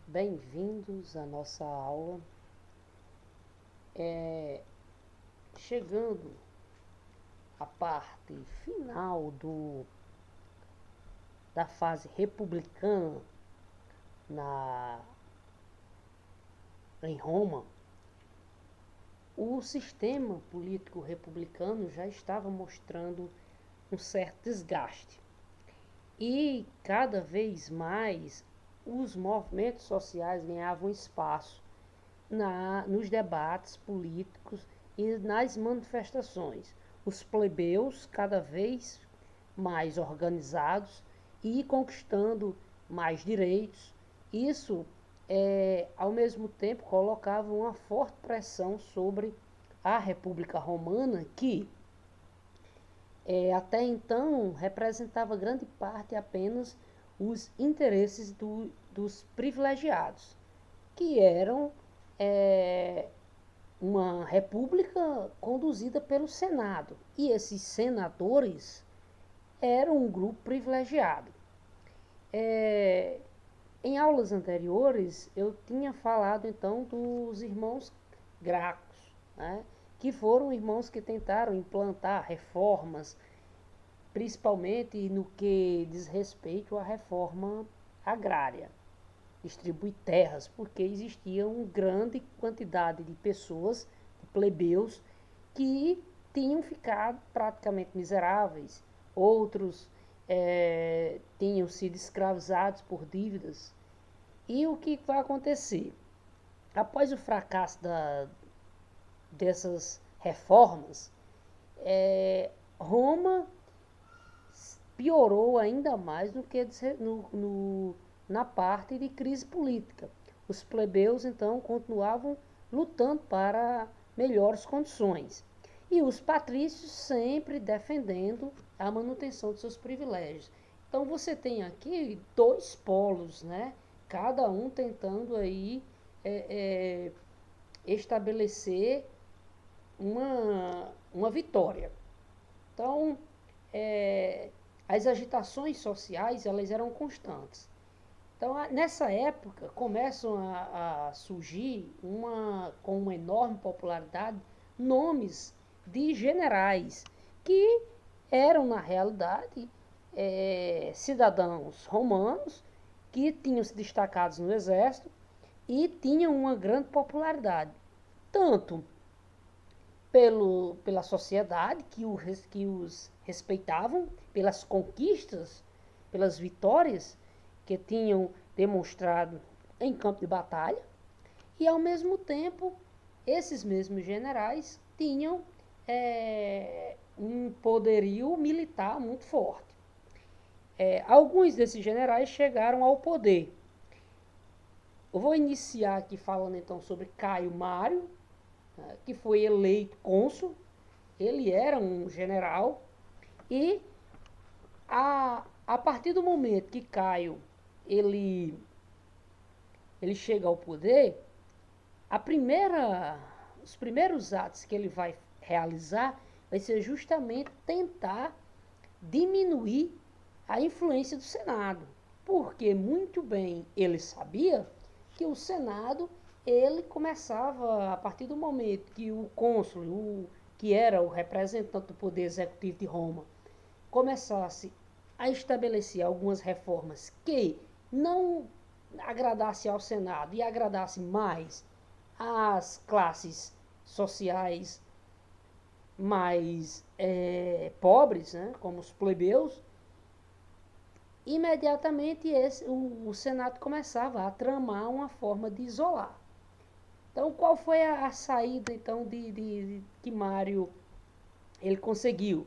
Bem-vindos à nossa aula. Chegando à parte final da fase republicana na, em Roma, o sistema político republicano já estava mostrando um certo desgaste. E cada vez mais os movimentos sociais ganhavam espaço nos debates políticos e nas manifestações. Os plebeus cada vez mais organizados e conquistando mais direitos. Isso, ao mesmo tempo, colocava uma forte pressão sobre a República Romana, que até então representava grande parte apenas os interesses dos privilegiados, que eram uma república conduzida pelo Senado. E esses senadores eram um grupo privilegiado. Em aulas anteriores, eu tinha falado então dos irmãos Gracos, né, que foram irmãos que tentaram implantar reformas, principalmente no que diz respeito à reforma agrária, distribuir terras, porque existia uma grande quantidade de pessoas, de plebeus, que tinham ficado praticamente miseráveis, outros tinham sido escravizados por dívidas. E o que vai acontecer? Após o fracasso dessas reformas, Roma piorou ainda mais na parte de crise política. Os plebeus, então, continuavam lutando para melhores condições. E os patrícios sempre defendendo a manutenção de seus privilégios. Então você tem aqui dois polos, né? Cada um tentando aí estabelecer uma vitória. Então, as agitações sociais elas eram constantes. Então, nessa época, começam a surgir, com uma enorme popularidade, nomes de generais que eram, na realidade, cidadãos romanos que tinham se destacado no exército e tinham uma grande popularidade, tanto pela sociedade que os respeitavam, pelas conquistas, pelas vitórias que tinham demonstrado em campo de batalha, e ao mesmo tempo esses mesmos generais tinham um poderio militar muito forte. Alguns desses generais chegaram ao poder. Eu vou iniciar aqui falando então sobre Caio Mário, que foi eleito cônsul. Ele era um general e a partir do momento que Caio ele chega ao poder, os primeiros atos que ele vai realizar vai ser justamente tentar diminuir a influência do Senado, porque muito bem ele sabia que o Senado ele começava a partir do momento que o cônsul, que era o representante do poder executivo de Roma, começasse a estabelecer algumas reformas que não agradasse ao Senado e agradasse mais às classes sociais mais pobres, né, como os plebeus, imediatamente o Senado começava a tramar uma forma de isolar. Então, qual foi a saída então que Mário ele conseguiu?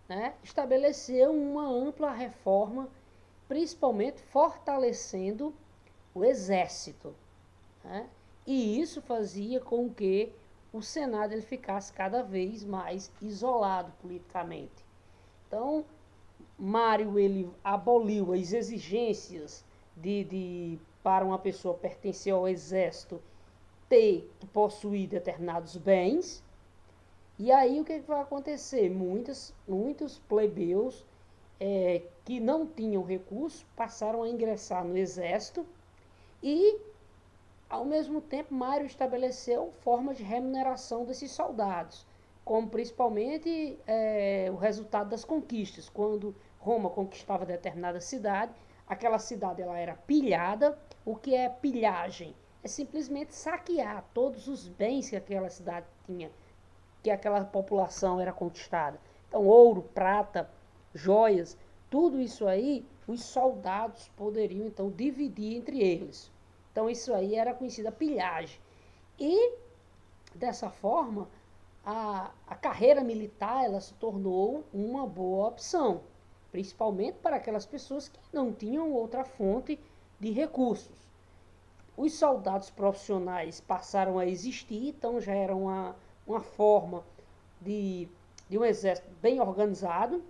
Né? Estabelecer uma ampla reforma, principalmente fortalecendo o exército. Né? E isso fazia com que o Senado ele ficasse cada vez mais isolado politicamente. Então, Mário ele aboliu as exigências para uma pessoa pertencer ao exército ter que possuir determinados bens. E aí o que vai acontecer? Muitos plebeus que não tinham recursos passaram a ingressar no exército e Ao mesmo tempo, Mário estabeleceu formas de remuneração desses soldados, como principalmente o resultado das conquistas. Quando Roma conquistava determinada cidade, aquela cidade ela era pilhada. O que é pilhagem? É simplesmente saquear todos os bens que aquela cidade tinha, que aquela população era conquistada. Então, ouro, prata, joias, tudo isso aí, os soldados poderiam então dividir entre eles. Então, isso aí era conhecida pilhagem. E, dessa forma, a carreira militar ela se tornou uma boa opção, principalmente para aquelas pessoas que não tinham outra fonte de recursos. Os soldados profissionais passaram a existir, então já era uma forma de um exército bem organizado,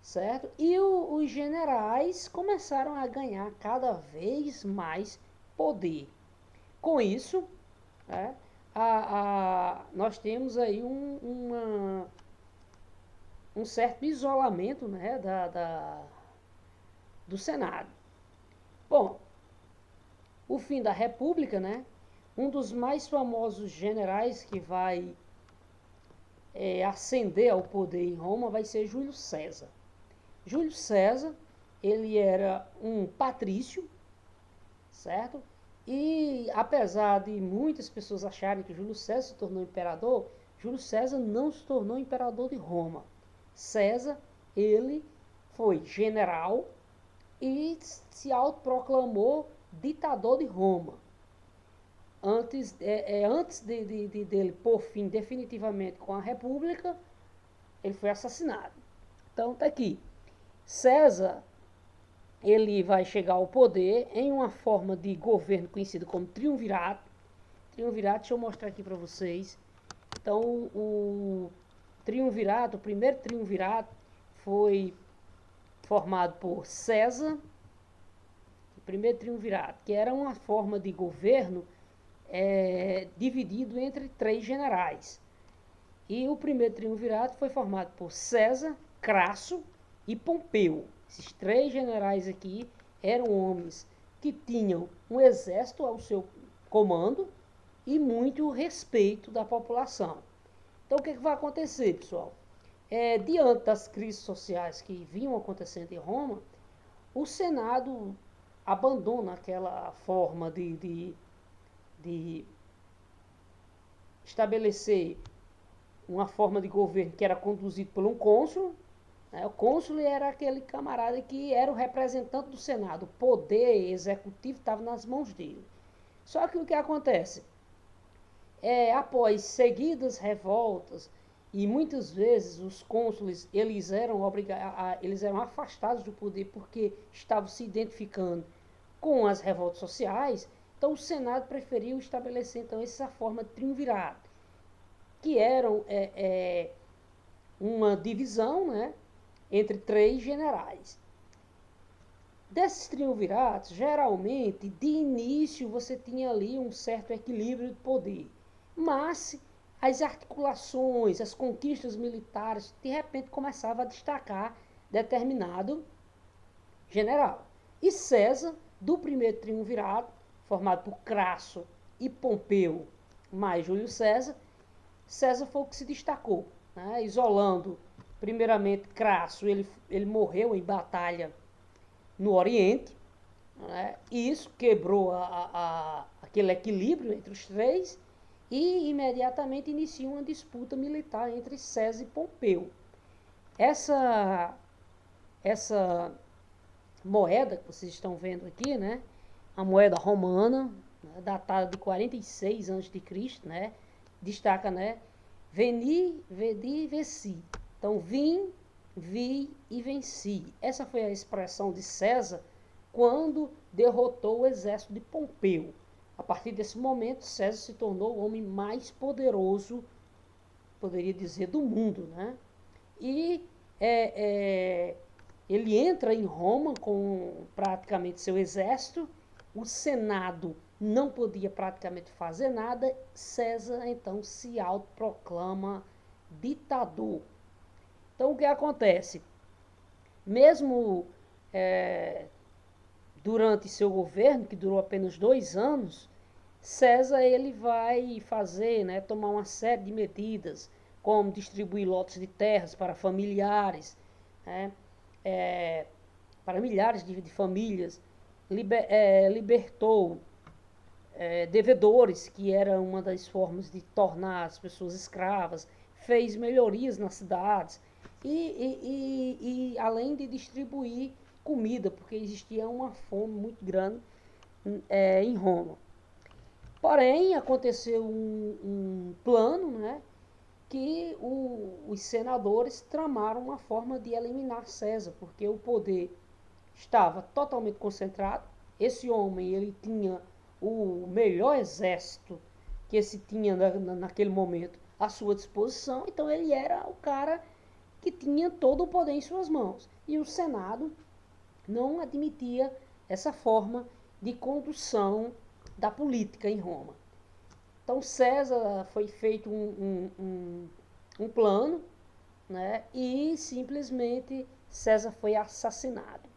certo? E os generais começaram a ganhar cada vez mais poder. Com isso, né, nós temos aí um certo isolamento, né, do Senado. Bom, o fim da República, né, um dos mais famosos generais que vai ascender ao poder em Roma vai ser Júlio César. Júlio César, ele era um patrício, certo? E apesar de muitas pessoas acharem que Júlio César se tornou imperador, Júlio César não se tornou imperador de Roma. César, ele foi general e se autoproclamou ditador de Roma. Antes dele pôr fim definitivamente com a República, ele foi assassinado. Então tá aqui. César, ele vai chegar ao poder em uma forma de governo conhecido como triunvirato. Triunvirato, deixa eu mostrar aqui para vocês. Então, o triunvirato, o primeiro triunvirato foi formado por César, o primeiro triunvirato, que era uma forma de governo dividido entre 3 generais. E o primeiro triunvirato foi formado por César, Crasso e Pompeu. Esses 3 generais aqui eram homens que tinham um exército ao seu comando e muito respeito da população. Então, o que vai acontecer, pessoal? Diante das crises sociais que vinham acontecendo em Roma, o Senado abandona aquela forma de estabelecer uma forma de governo que era conduzido por um cônsul. Né? O cônsul era aquele camarada que era o representante do Senado. O poder executivo estava nas mãos dele. Só que o que acontece? Após seguidas revoltas, e muitas vezes os cônsules eles eram afastados do poder porque estavam se identificando com as revoltas sociais. Então o Senado preferiu estabelecer então essa forma de triunvirato, que eram uma divisão, né, entre 3 generais. Desses triunviratos, geralmente, de início, você tinha ali um certo equilíbrio de poder. Mas as articulações, as conquistas militares, de repente começavam a destacar determinado general. E César, do primeiro triunvirato, formado por Crasso e Pompeu, mais Júlio César, César foi o que se destacou, né? Isolando, primeiramente, Crasso, ele morreu em batalha no Oriente, né? E isso quebrou aquele equilíbrio entre os 3 e imediatamente inicia uma disputa militar entre César e Pompeu. Essa moeda que vocês estão vendo aqui, né? A moeda romana, né, datada de 46 a.C., né? Destaca, né? Veni, vedi, venci. Então, vim, vi e venci. Essa foi a expressão de César quando derrotou o exército de Pompeu. A partir desse momento, César se tornou o homem mais poderoso, poderia dizer, do mundo, né? E ele entra em Roma com praticamente seu exército. O Senado não podia praticamente fazer nada. César, então, se autoproclama ditador. Então, o que acontece? Mesmo durante seu governo, que durou apenas 2 anos, César ele vai fazer, né, tomar uma série de medidas, como distribuir lotes de terras para familiares, né, para milhares de famílias, libertou devedores, que era uma das formas de tornar as pessoas escravas, fez melhorias nas cidades e além de distribuir comida, porque existia uma fome muito grande em Roma. Porém, aconteceu um plano, né, que os senadores tramaram uma forma de eliminar César, porque o poder estava totalmente concentrado. Esse homem ele tinha o melhor exército que se tinha naquele momento à sua disposição, então ele era o cara que tinha todo o poder em suas mãos. E o Senado não admitia essa forma de condução da política em Roma. Então César foi feito um plano, né, e simplesmente César foi assassinado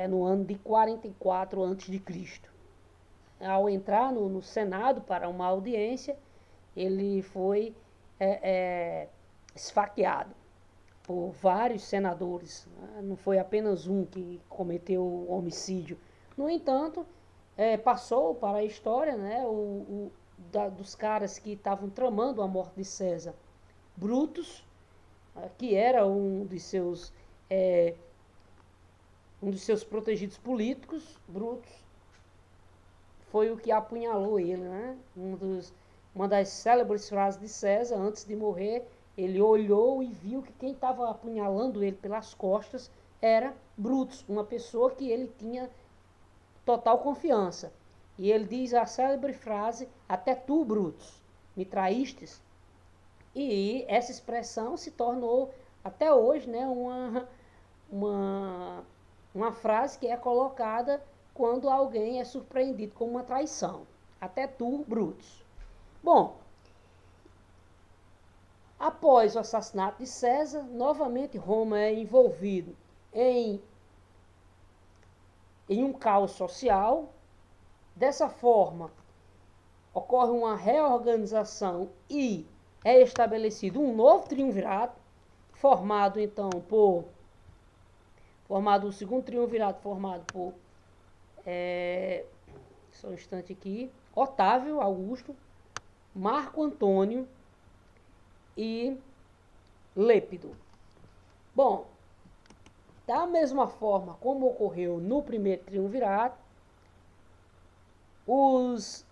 no ano de 44 a.C. Ao entrar no Senado para uma audiência, ele foi esfaqueado por vários senadores. Né? Não foi apenas um que cometeu homicídio. No entanto, passou para a história, né, dos caras que estavam tramando a morte de César. Brutus, que era um dos seus protegidos políticos. Brutus foi o que apunhalou ele, né? Uma das célebres frases de César, antes de morrer, ele olhou e viu que quem estava apunhalando ele pelas costas era Brutus, uma pessoa que ele tinha total confiança. E ele diz a célebre frase: até tu, Brutus, me traístes. E essa expressão se tornou, até hoje, né, uma frase que é colocada quando alguém é surpreendido com uma traição. Até tu, Brutus. Bom, após o assassinato de César, novamente Roma é envolvido em um caos social. Dessa forma, ocorre uma reorganização e é estabelecido um novo triunvirato, formado o segundo triunvirato formado por só um instante aqui, Otávio Augusto, Marco Antônio e Lépido. Bom, da mesma forma como ocorreu no primeiro triunvirato, os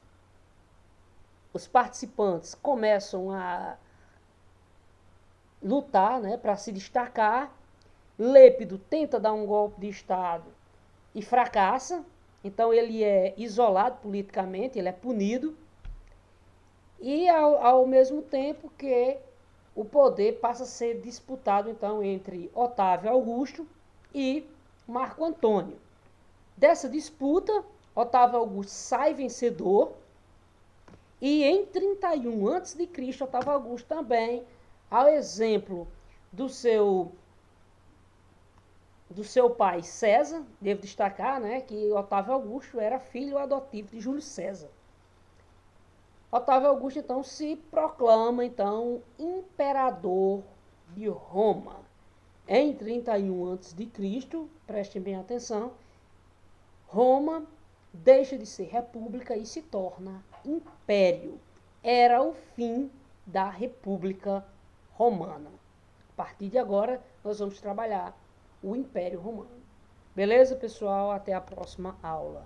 participantes começam a lutar, né, para se destacar. Lépido tenta dar um golpe de Estado e fracassa, então ele é isolado politicamente, ele é punido, e ao mesmo tempo que o poder passa a ser disputado então entre Otávio Augusto e Marco Antônio. Dessa disputa, Otávio Augusto sai vencedor, e em 31 a.C., Otávio Augusto também, ao exemplo do seu pai César, devo destacar, né, que Otávio Augusto era filho adotivo de Júlio César. Otávio Augusto então se proclama então imperador de Roma. Em 31 a.C., prestem bem atenção, Roma deixa de ser república e se torna império. Era o fim da República Romana. A partir de agora, nós vamos trabalhar o Império Romano. Beleza, pessoal? Até a próxima aula.